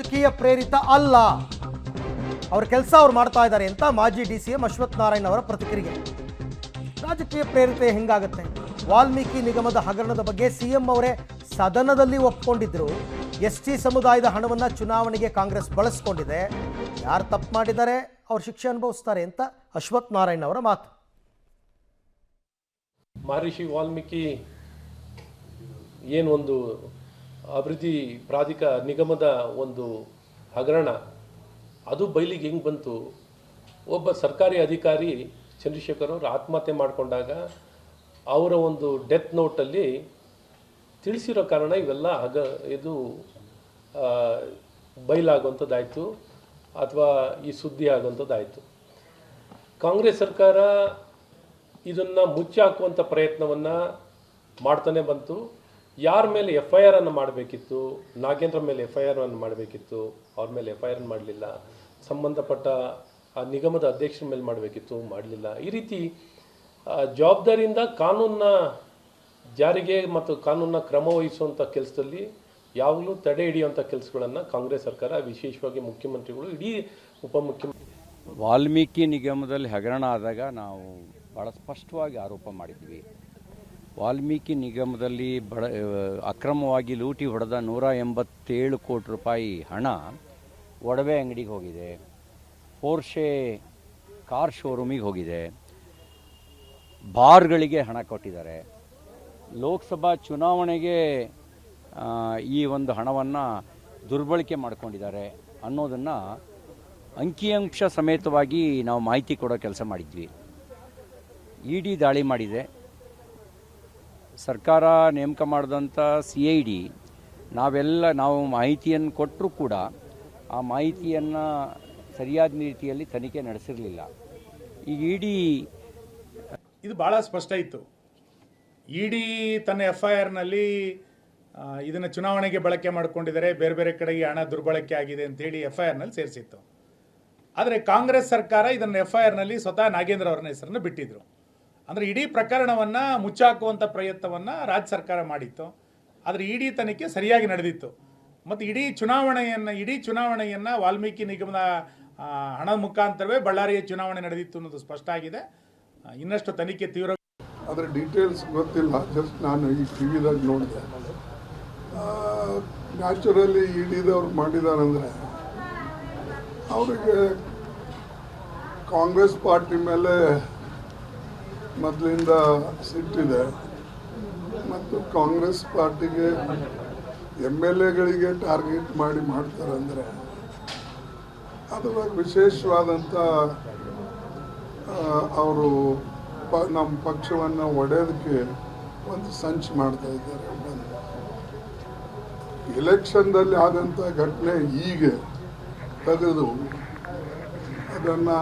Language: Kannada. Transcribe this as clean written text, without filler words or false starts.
ರಾಜಕೀಯ ಪ್ರೇರಿತ ಅಲ್ಲ, ಅವ್ರ ಕೆಲಸ ಅವ್ರು ಮಾಡ್ತಾ ಇದ್ದಾರೆ ಅಂತ ಮಾಜಿ DCM ಅಶ್ವಥ್ ನಾರಾಯಣ್ ಅವರ ಪ್ರತಿಕ್ರಿಯೆ. ರಾಜಕೀಯ ಪ್ರೇರಿತ ಹೆಂಗಾಗುತ್ತೆ? ವಾಲ್ಮೀಕಿ ನಿಗಮದ ಹಗರಣದ ಬಗ್ಗೆ CM ಅವರೇ ಸದನದಲ್ಲಿ ಒಪ್ಕೊಂಡಿದ್ರು. ST ಸಮುದಾಯದ ಹಣವನ್ನು ಚುನಾವಣೆಗೆ ಕಾಂಗ್ರೆಸ್ ಬಳಸ್ಕೊಂಡಿದೆ. ಯಾರು ತಪ್ಪು ಮಾಡಿದ್ದಾರೆ ಅವ್ರು ಶಿಕ್ಷೆ ಅನುಭವಿಸ್ತಾರೆ ಅಂತ ಅಶ್ವಥ್ ನಾರಾಯಣ್ ಅವರ ಮಾತು. ಮಹರ್ಷಿ ವಾಲ್ಮೀಕಿ ಏನೊಂದು ಅಭಿವೃದ್ಧಿ ನಿಗಮದ ಒಂದು ಹಗರಣ ಅದು ಬಯಲಿಗೆ ಹೆಂಗೆ ಬಂತು? ಒಬ್ಬ ಸರ್ಕಾರಿ ಅಧಿಕಾರಿ ಚಂದ್ರಶೇಖರ್ ಅವರು ಆತ್ಮಹತ್ಯೆ ಮಾಡಿಕೊಂಡಾಗ ಅವರ ಒಂದು ಡೆತ್ ನೋಟಲ್ಲಿ ತಿಳಿಸಿರೋ ಕಾರಣ ಇವೆಲ್ಲ ಇದು ಬಯಲಾಗುವಂಥದ್ದಾಯಿತು ಅಥವಾ ಈ ಸುದ್ದಿ ಆಗುವಂಥದ್ದಾಯಿತು. ಕಾಂಗ್ರೆಸ್ ಸರ್ಕಾರ ಇದನ್ನು ಮುಚ್ಚಿ ಹಾಕುವಂಥ ಪ್ರಯತ್ನವನ್ನು ಮಾಡ್ತಾನೆ ಬಂತು. ಯಾರ ಮೇಲೆ FIR ಅನ್ನು ಮಾಡಬೇಕಿತ್ತು, ನಾಗೇಂದ್ರ ಮೇಲೆ FIR ಅನ್ನು ಮಾಡಬೇಕಿತ್ತು, ಅವ್ರ ಮೇಲೆ FIR ಮಾಡಲಿಲ್ಲ. ಸಂಬಂಧಪಟ್ಟ ಆ ನಿಗಮದ ಅಧ್ಯಕ್ಷರ ಮೇಲೆ ಮಾಡಬೇಕಿತ್ತು, ಮಾಡಲಿಲ್ಲ. ಈ ರೀತಿ ಜವಾಬ್ದಾರಿಯಿಂದ ಕಾನೂನನ್ನ ಜಾರಿಗೆ ಮತ್ತು ಕಾನೂನನ್ನ ಕ್ರಮ ವಹಿಸುವಂಥ ಕೆಲಸದಲ್ಲಿ ಯಾವಾಗಲೂ ತಡೆ ಹಿಡಿಯುವಂಥ ಕೆಲಸಗಳನ್ನು ಕಾಂಗ್ರೆಸ್ ಸರ್ಕಾರ, ವಿಶೇಷವಾಗಿ ಮುಖ್ಯಮಂತ್ರಿಗಳು, ಇಡೀ ಉಪಮುಖ್ಯಮಂತ್ರಿ ವಾಲ್ಮೀಕಿ ನಿಗಮದಲ್ಲಿ ಹಗರಣ ಆದಾಗ ನಾವು ಭಾಳ ಸ್ಪಷ್ಟವಾಗಿ ಆರೋಪ ಮಾಡಿದ್ವಿ. ವಾಲ್ಮೀಕಿ ನಿಗಮದಲ್ಲಿ ಅಕ್ರಮವಾಗಿ ಲೂಟಿ ಹೊಡೆದ 187 ಕೋಟಿ ರೂಪಾಯಿ ಹಣ ಒಡವೆ ಅಂಗಡಿಗೆ ಹೋಗಿದೆ, ಪೋರ್ಷೆ ಕಾರ್ ಶೋರೂಮಿಗೆ ಹೋಗಿದೆ, ಬಾರ್ಗಳಿಗೆ ಹಣ ಕೊಟ್ಟಿದ್ದಾರೆ. ಲೋಕಸಭಾ ಚುನಾವಣೆಗೆ ಈ ಒಂದು ಹಣವನ್ನು ದುರ್ಬಳಕೆ ಮಾಡಿಕೊಂಡಿದ್ದಾರೆ ಅನ್ನೋದನ್ನು ಅಂಕಿಅಂಶ ಸಮೇತವಾಗಿ ನಾವು ಮಾಹಿತಿ ಕೊಡೋ ಕೆಲಸ ಮಾಡಿದ್ವಿ. ED ದಾಳಿ ಮಾಡಿದೆ. ಸರ್ಕಾರ ನೇಮಕ ಮಾಡಿದಂಥ CID ನಾವು ಮಾಹಿತಿಯನ್ನು ಕೊಟ್ಟರೂ ಕೂಡ ಆ ಮಾಹಿತಿಯನ್ನು ಸರಿಯಾದ ರೀತಿಯಲ್ಲಿ ತನಿಖೆ ನಡೆಸಿರಲಿಲ್ಲ. ಈಗ ED ಇದು ಭಾಳ ಸ್ಪಷ್ಟ ಇತ್ತು. ED ತನ್ನ FIRನಲ್ಲಿ ಇದನ್ನು ಚುನಾವಣೆಗೆ ಬಳಕೆ ಮಾಡಿಕೊಂಡಿದ್ದಾರೆ, ಬೇರೆ ಬೇರೆ ಕಡೆಗೆ ಹಣ ದುರ್ಬಳಕೆ ಆಗಿದೆ ಅಂತೇಳಿ FIRನಲ್ಲಿ ಸೇರಿಸಿತ್ತು. ಆದರೆ ಕಾಂಗ್ರೆಸ್ ಸರ್ಕಾರ ಇದನ್ನು FIRನಲ್ಲಿ ಸ್ವತಃ ನಾಗೇಂದ್ರ ಅವರ ಹೆಸರನ್ನು ಬಿಟ್ಟಿದ್ರು. ಅಂದರೆ ಇಡೀ ಪ್ರಕರಣವನ್ನು ಮುಚ್ಚಾಕುವಂಥ ಪ್ರಯತ್ನವನ್ನು ರಾಜ್ಯ ಸರ್ಕಾರ ಮಾಡಿತ್ತು. ಆದರೆ ED ತನಿಖೆ ಸರಿಯಾಗಿ ನಡೆದಿತ್ತು. ಮತ್ತು ಇಡೀ ಚುನಾವಣೆಯನ್ನು ವಾಲ್ಮೀಕಿ ನಿಗಮದ ಹಣದ ಮುಖಾಂತರವೇ ಬಳ್ಳಾರಿಯ ಚುನಾವಣೆ ನಡೆದಿತ್ತು ಅನ್ನೋದು ಸ್ಪಷ್ಟ ಆಗಿದೆ. ಇನ್ನಷ್ಟು ತನಿಖೆ ತೀವ್ರ. ಅದರ ಡೀಟೇಲ್ಸ್ ಗೊತ್ತಿಲ್ಲ, ಜಸ್ಟ್ ನಾನು ಈ TVದಾಗ ನೋಡಿದೆ. ನ್ಯಾಚುರಲಿ EDದವ್ರು ಮಾಡಿದಾರಂದರೆ ಅವರಿಗೆ ಕಾಂಗ್ರೆಸ್ ಪಾರ್ಟಿ ಮೇಲೆ ಮೊದಲಿಂದ ಸಿಟ್ಟಿದೆ ಮತ್ತು ಕಾಂಗ್ರೆಸ್ ಪಾರ್ಟಿಗೆ MLAಗಳಿಗೆ ಟಾರ್ಗೆಟ್ ಮಾಡ್ತಾರೆ ಅಂದರೆ ಅದರ ವಿಶೇಷವಾದಂಥ ಅವರು ನಮ್ಮ ಪಕ್ಷವನ್ನು ಒಡೆಯೋದಕ್ಕೆ ಒಂದು ಸಂಚು ಮಾಡ್ತಾ ಇದ್ದಾರೆ. ಎಲೆಕ್ಷನ್ದಲ್ಲಿ ಆದಂಥ ಘಟನೆ ಈಗ ತೆಗೆದು ಅದನ್ನು